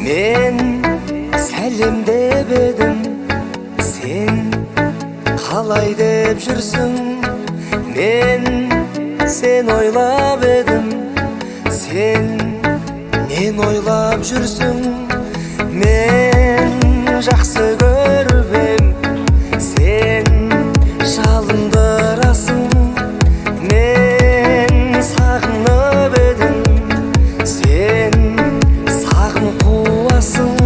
Мен сәлемдеп едім, сен қалай деп жүрсің? Мен сен ойлап едім, сен нен ойлап жүрсің? Мен жақсы көріп ем, сен жалындырасың. Мен сағынып едім, сен сағын қуасың.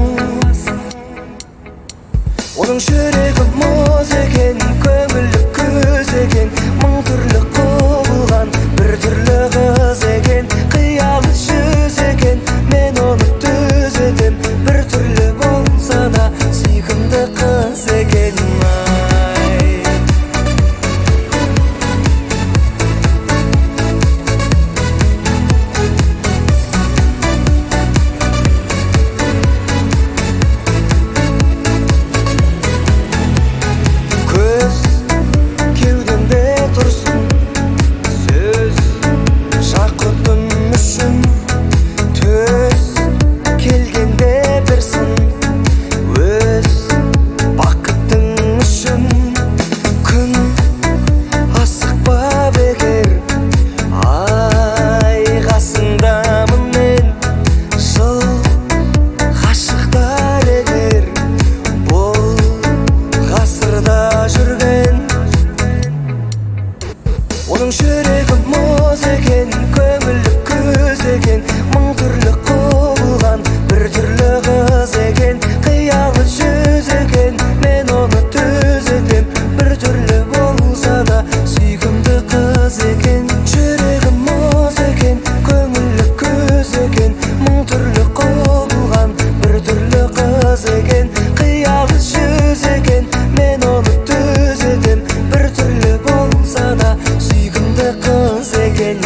Оның жүрегі мұз екен, көңілі көз екен, мың түрлі құбылған бір түрлі қыз екен. Қиялы жүз екен, мен оны түзетем, бір түрлі болса да сүйкімді қыз екен. Көз кеудемде тұрсын, сөз жақұтым үшін. Төс келгенде бірсін, өз бақыттың үшін. Күн асықпа бекер, ай қасыңдамын мен. Жыл ғашықтар егер, бұл ғасырда жүрген. Оның жүрегі мұз екен, көңілі көз екен, мың түрлі құбылған бір түрлі қыз екен. Қиялы жүз екен, мен оны түзетем, бір түрлі болса да сүйкімді қыз екен. Жүрегі мұз екен, көңілі көз екен, мың түрлі құбылған бір түрлі қыз екен. Қиялы жүз екен, мен оны түзетем, бір түрлі болса да сүйкімді қыз екен.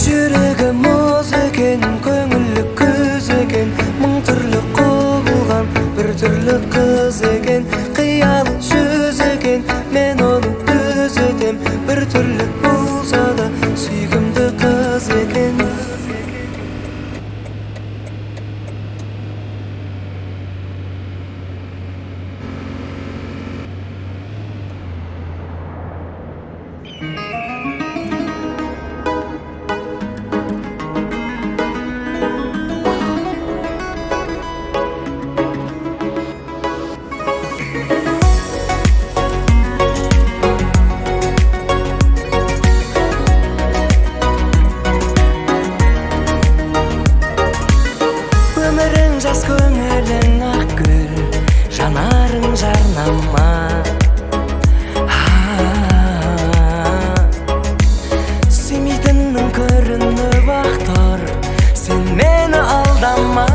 Жүрегі мұз екен, көңілі көз екен, мың түрлі құбылған бір түрлі қыз екен. Қиялы жүз екен, мен оны түзетем, бір түрлі болса да сүйкімді қыз екен. Өмірің жас, көңілің ақ гүл, жанарың жарнама. Сүймейтіннің көрініп ақ тұр, сен мені алдама.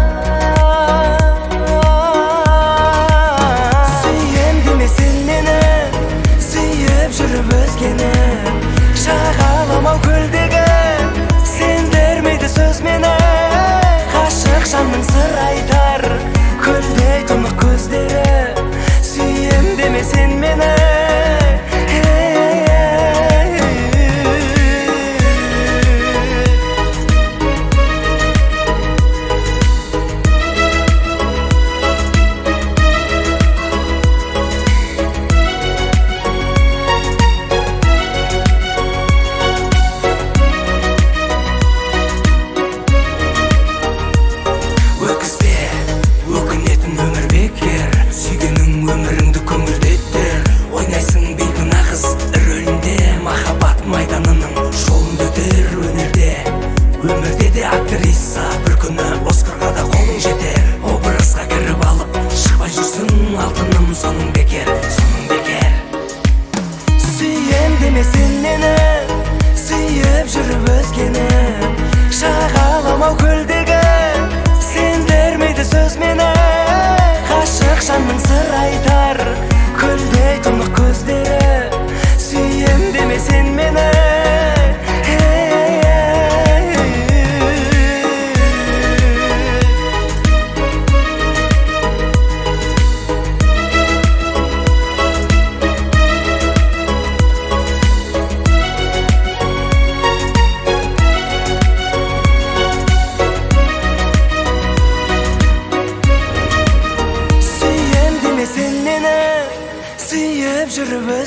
Сүйем деме сен мені, сүйіп жүріп өзгені. Шағаламау көлдегі, сен бермейді сөз мені. Ғашық жанның сыр айтар, көлдей тұнық көздері. Сүйем деме сен мені. Өкізбе, өкінетін өмір бекер, сүйгенің өміріңді көңілдеттер. Ойнайсың бейкүнә қыз рөлінде, махаббат майданының жолында өтер өнерде. Өмірде де актриса, бір күні Оскарға да қолың жетер. Образға кіріп алып, шықпай жүрсің алтыным, соның бекер, соның бекер. Сүйем деме сен мені, сүйіп жүріп өзгені. Шағаламау көлдегі, сен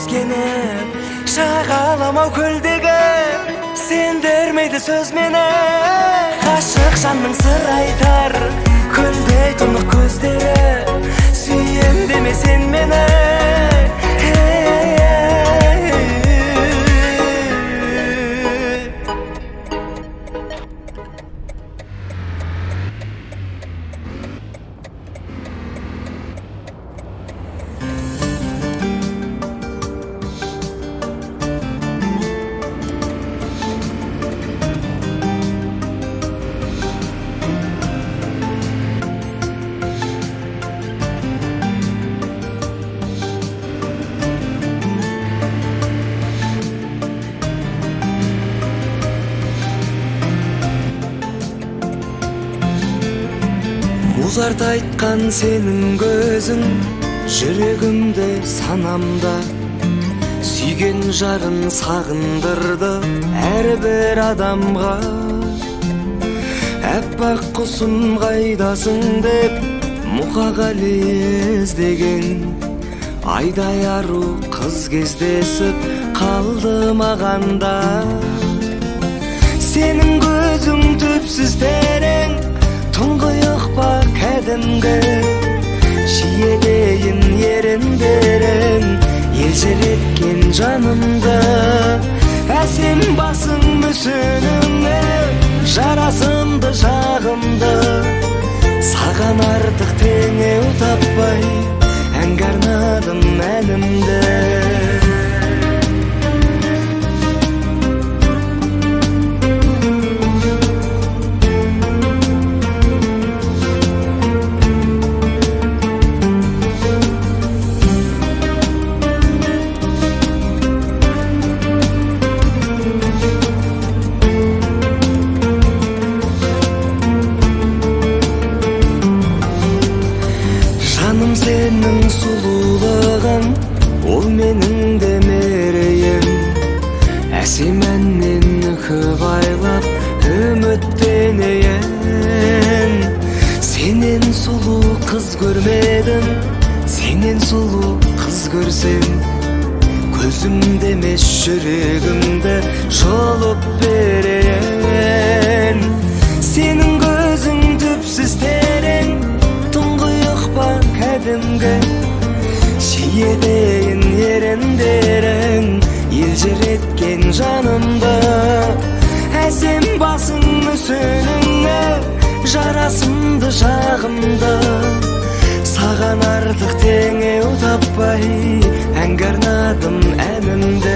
сескеніп шағаламау көлдегі сендірмейді сөз мені ғашық жанның сыр айтар көлдей тұнық көздері сүйем деме сен мені Музарт айтқан сенің көзің жүрегімде санамда сүйген жарын сағындырды әрбір адамға әппақ құсым қайдасың деп мұқағали іздеген айдай ару қыз кездесіп қалды мағанда сенің көзің түпсіз терең тұңғиық па кәдімгі шиедейін еріндерің елжіреткен жанымды әсем басың мүсініңе жарасымды жағымды саған артық теңеу таппай әнге арнадым әнімді сенің сұлулығың ол менің де мерейім әсем әннен үкіп айлап үміттенейін сенен сұлу қыз көрмедім сенен сұлу қыз көрсем көзімде емес жүрегімді жұлып берейін сенің көзің түпсіз терең тұңғиық па кәдімгі шиедейін еріндерің елжіреткен жанымды әсем басың мүсініңе жарасымды жағымды саған артық теңеу таппай әнге арнадым әнімді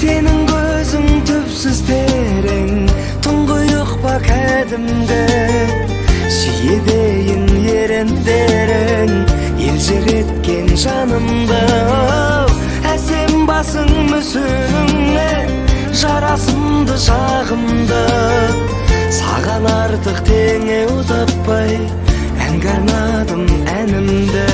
сенің көзің түпсіз терең тұңғиық па кәдімгі шиедейін еріндерің елжіреткен жанымды әсем басың мүсініңе жарасымды жағымды саған артық теңеу таппай әнге арнадым әнімді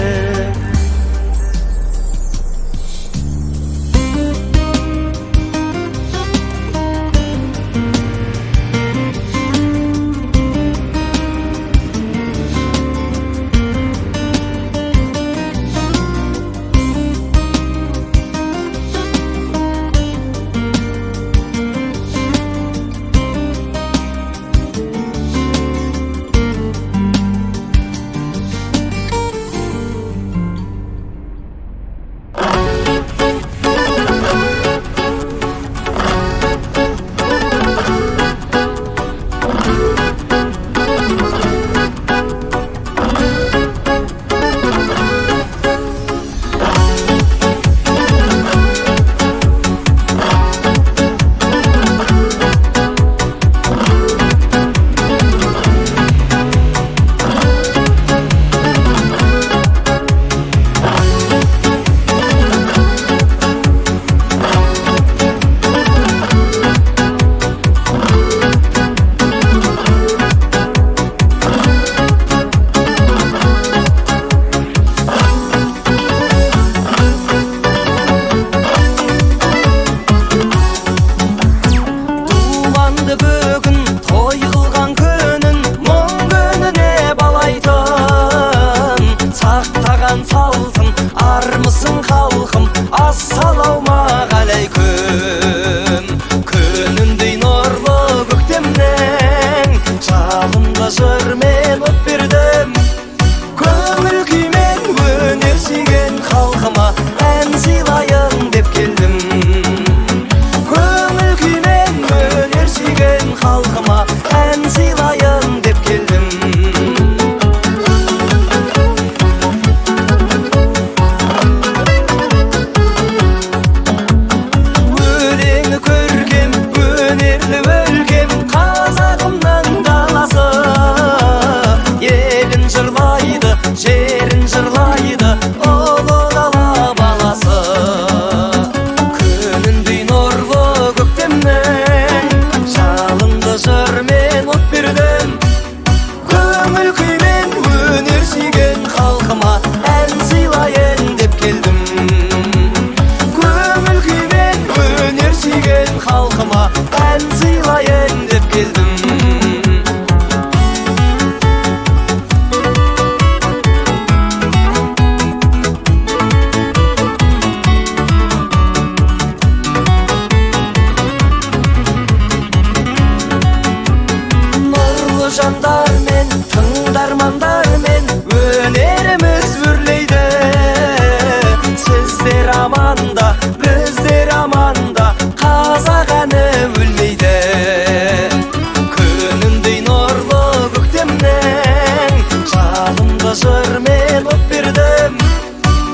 мен от бердім.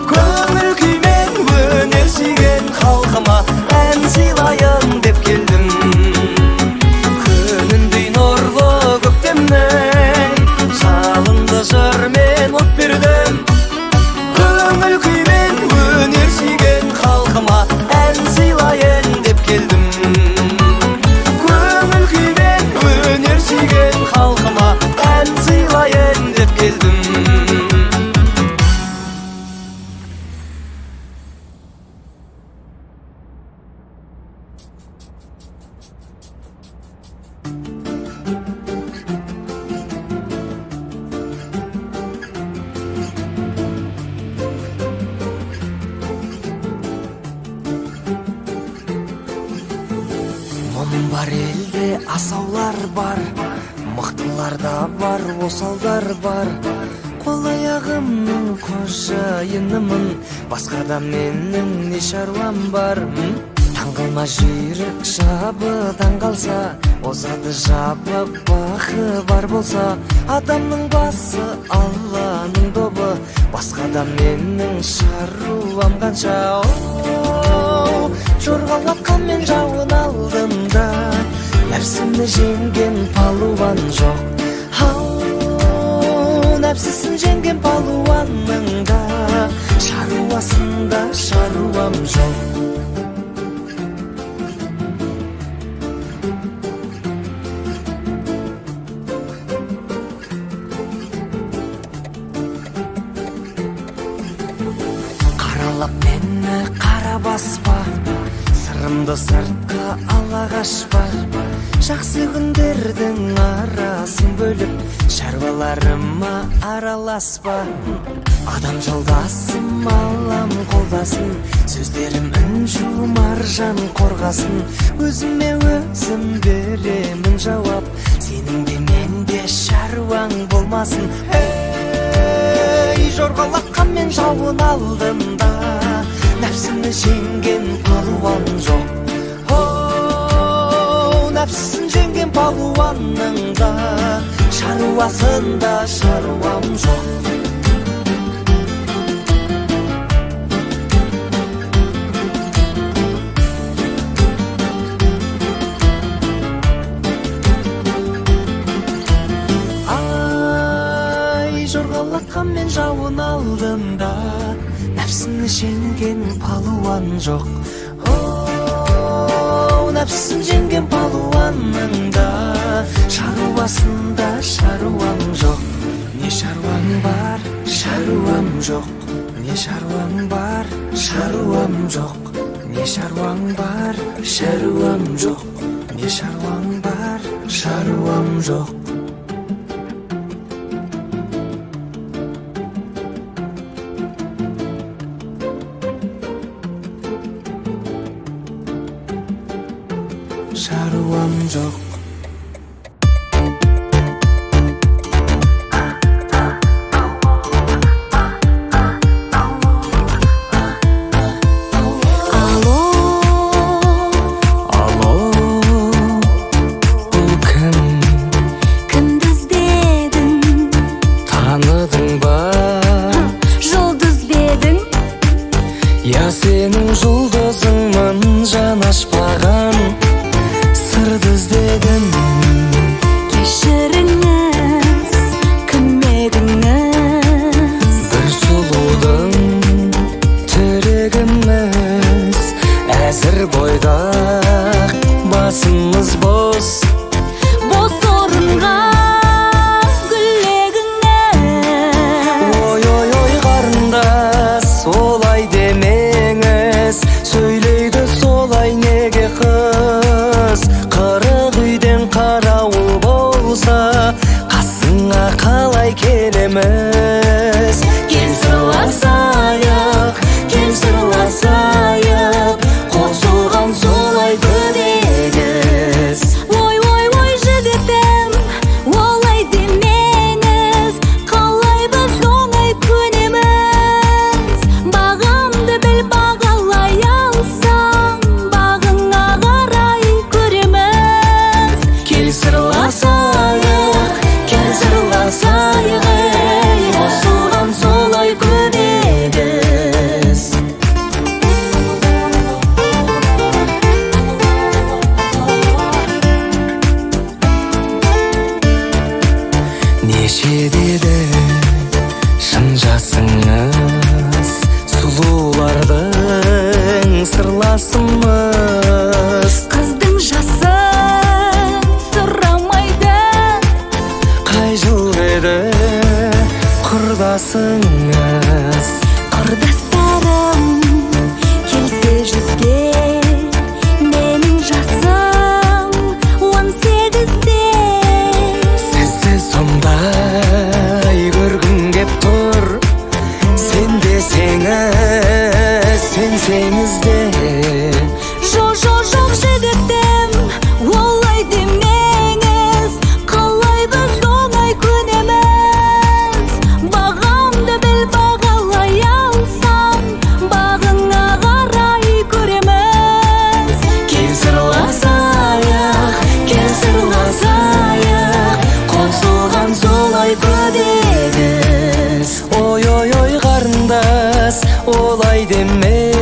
Көңіл күймен өнер сүйген халқыма ән сыйлайын деп келдім. Күніндей нұрлы көктемнен жалынды жырмен от бердім. Көңіл күймен өнер сүйген халқыма ән сыйлайын деп келдім. Көңіл күймен өнер сүйген халқыма ән сыйлайын деп келдім. Мұның бар елде асаулар бар, мықтылар да бар, осалдар бар. Қол аяғымның қожайынымын, басқада менің не шаруам бар? Таңғалма жүйрік жабыдан қалса, озады жабы бақы бар болса. Адамның басы Алланың добы, басқада менің шаруам қанша? Жорғалатқан мен жауын алдымда, нәпсімді жеңген палуан жоқ. Нәпсісін жеңген палуанның да шаруасында шаруам жоқ. Қаралап мені қара баспа, сырымды сыртқа ала қашпа. Жақсы күндердің арасын бөліп, шаруаларыма араласпа. Адам жолдасым, алам қолдасын, сөздерім үнжу маржан қорғасын. Өзіме өзім беремін жауап, сенің де менде шаруаң болмасын. Жорғалатқан мен жауын алдымда, нәпсімді жеңген палуан жоқ. Нәпсісін жеңген палуанның да шаруасында шаруам жоқ. Жорғалатқан мен жауын алдымда, нәпсіні жеңген палуан жоқ. Нәпсісін жеңген палуанның да шаруасында шаруам жоқ. Не шаруам бар, шаруам жоқ. Не шаруам бар, шаруам жоқ. Не шаруам бар, шаруам жоқ. Не шаруам бар, шаруам жоқ. Шаруам жоқ. Я сенің жұлдызыңмын, жанашпаған сырды іздедім. жасыңыз, сұлулардың сырласымыз. Қыздың жасын сұрамайды, Қай жыл еді құрдасыңыз? құрдастарым келсе жүзге, менің жасым 18-де. Сізді сондай көргім кеп тұр, сен десеңіз, сенсеңіз де. Жоқ жігітім, олай демеңіз, қалай біз оңай көнеміз. Бағамды біл, бағалай алсам, бағыңа қарай көреміз. Кел сырласайық, қосылған солай көдегіз. Ой қарындас, олай деме.